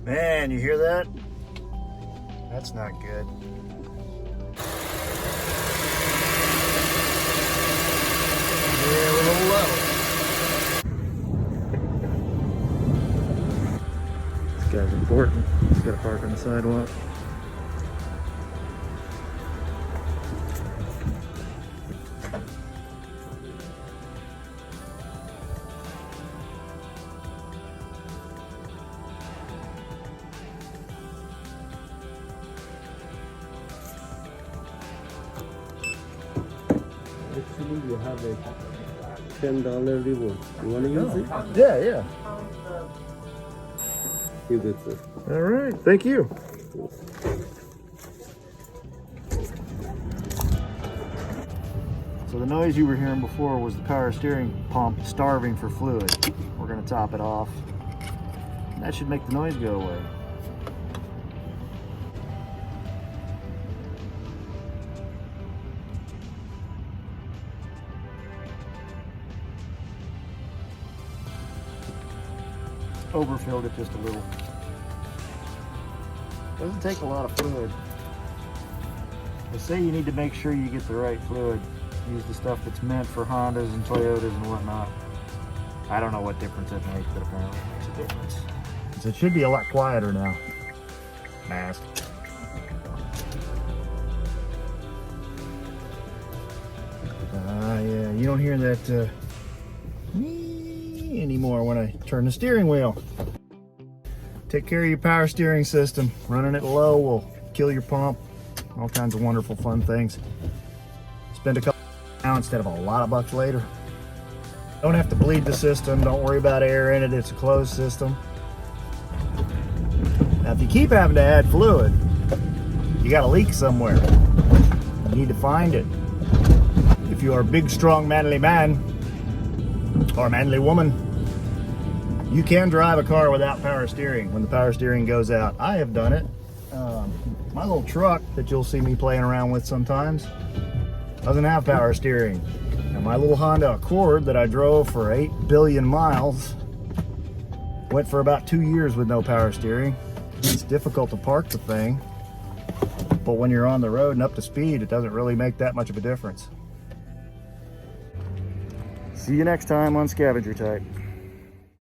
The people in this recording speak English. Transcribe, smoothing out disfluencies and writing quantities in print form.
Man, you hear that? That's not good. Yeah, we're a little low. This guy's important. He's got to park on the sidewalk. Actually, you have a $10 reward. You want to use it? Yeah, yeah. You good, sir. All right, thank you. So the noise you were hearing before was the power steering pump starving for fluid. We're going to top it off. And that should make the noise go away. Overfilled it just a little. Doesn't take a lot of fluid. They say you need to make sure you get the right fluid. Use the stuff that's meant for Hondas and Toyotas and whatnot. I don't know what difference it makes, but apparently it makes a difference. So it should be a lot quieter now. Mask. Yeah, you don't hear that anymore when I turn the steering wheel. Take care of your power steering system. Running it low will kill your pump. All kinds of wonderful fun things. Spend a couple now instead of a lot of bucks later. Don't have to bleed the system. Don't worry about air in it. It's a closed system. Now if you keep having to add fluid, you got a leak somewhere. You need to find it. If you are a big, strong, manly man or a manly woman, you can drive a car without power steering when the power steering goes out. I have done it. My little truck that you'll see me playing around with sometimes doesn't have power steering. And my little Honda Accord that I drove for 8 billion miles went for about 2 years with no power steering. It's difficult to park the thing, but when you're on the road and up to speed, it doesn't really make that much of a difference. See you next time on Scavenger Type.